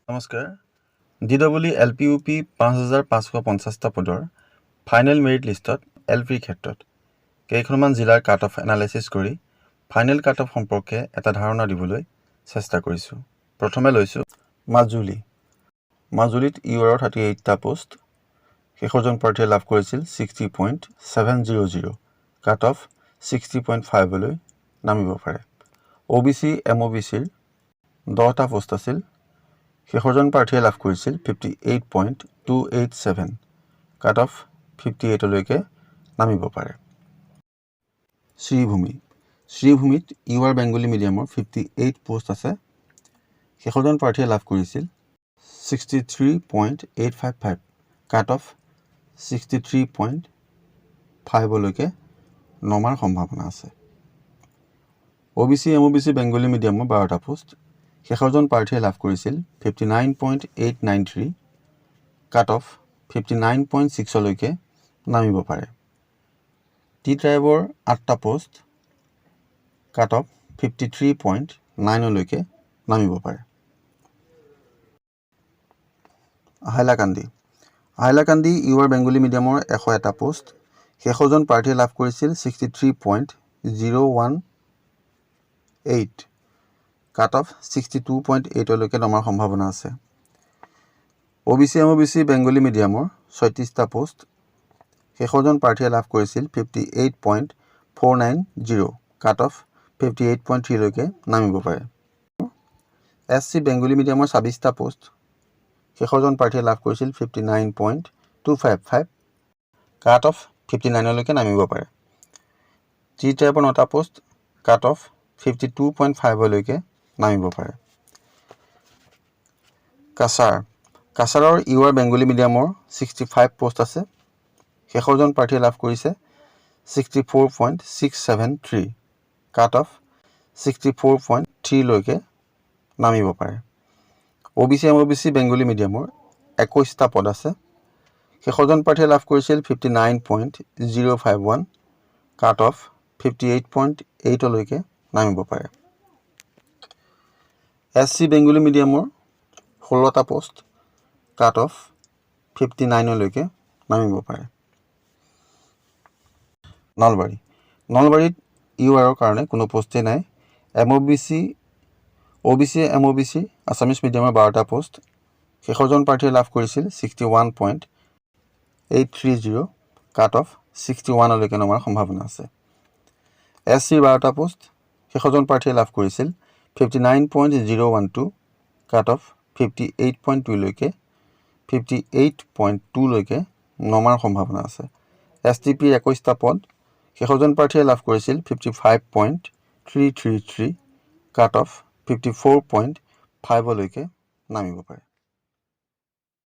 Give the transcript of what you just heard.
নমস্কাৰ DWE LPUP 5550টা পদৰ final merit লিষ্টত LPৰ ক্ষেত্ৰত কেইখনমান জিলাৰ কাট অফ এনালাইচিছ কৰি ফাইনেল কাট অফ সম্পৰ্কে এটা ধাৰণা দিবলৈ চেষ্টা কৰিছোঁ। প্ৰথমে লৈছোঁ মাজুলীত UR 38টা পোষ্ট শেষৰজন প্ৰাৰ্থীয়ে লাভ কৰিছিল 60.700 কাট অফ 60.5লৈ নামিব পাৰে। OBC MOBCৰ 10টা পোষ্ট আছিল শেষৰজন প্ৰাৰ্থীয়ে লাভ কৰিছিল 58.287 কাট অফ 58লৈকে নামিব পাৰে। শ্ৰীভূমিত UR বেংগলী মিডিয়ামৰ 58 পোষ্ট আছে শেষৰজন প্ৰাৰ্থীয়ে লাভ কৰিছিল 63.855 কাট অফ 63.5লৈকে নমাৰ সম্ভাৱনা আছে। OBC MOBC বেংগলী মিডিয়ামৰ 12টা পোষ্ট শেষৰজন প্ৰাৰ্থীয়ে লাভ কৰিছিল 59.893 কাট অফ 59.6লৈকে নামিব পাৰে। টি ট্ৰাইবৰ 8টা পোষ্ট কাট অফ 53.9লৈকে নামিব পাৰে। হাইলাকান্দি UR বেংগলী মিডিয়ামৰ 101টা পোষ্ট শেষৰজন প্ৰাৰ্থীয়ে লাভ কৰিছিল 63.018 কাট অফ 62.8লৈকে নমাৰ সম্ভাৱনা আছে। OBC MOBC বেংগলী মিডিয়ামৰ 36টা পোষ্ট শেষৰজন প্ৰাৰ্থীয়ে লাভ কৰিছিল 58.490 কাট অফ 58.3লৈকে নামিব পাৰে। SC বেংগলী মিডিয়ামৰ 26টা পোষ্ট শেষৰজন প্ৰাৰ্থীয়ে লাভ কৰিছিল 59.255 কাট অফ 59লৈকে নামিব পাৰে। টি ট্ৰাইবৰ 9টা পোষ্ট কাট অফ 52.5লৈকে নামিব পাৰে। কাছাৰৰ UR বেংগলী মিডিয়ামৰ 65 পোষ্ট আছে শেষৰজন প্ৰাৰ্থীয়ে লাভ কৰিছে 64.673 কাট অফ 64.3লৈকে নামিব পাৰে। OBC MOBC বেংগলী মিডিয়ামৰ 21টা পদ আছে শেষৰজন প্ৰাৰ্থীয়ে লাভ কৰিছিল 59.051 কাট অফ 58.8লৈকে নামিব পাৰে। SC বেংগলী মিডিয়ামৰ 16টা পোষ্ট কাট অফ 59লৈকে নামিব পাৰে। নলবাৰীত URৰ কাৰণে কোনো পোষ্টেই নাই। OBC MOBC আছামিজ মিডিয়ামৰ 12টা পোষ্ট শেষৰজন প্ৰাৰ্থীয়ে লাভ কৰিছিল 61.830 কাট অফ 61লৈকে নমাৰ সম্ভাৱনা আছে। SCৰ 12টা পোষ্ট শেষৰজন প্ৰাৰ্থীয়ে লাভ কৰিছিল 59.012 কাট অফ 58.2লৈকে 58.2লৈকে নমাৰ সম্ভাৱনা আছে। STPৰ 21টা পদ শেষৰজন প্ৰাৰ্থীয়ে লাভ কৰিছিল 55.333 কাট অফ 54.5লৈকে নামিব পাৰে।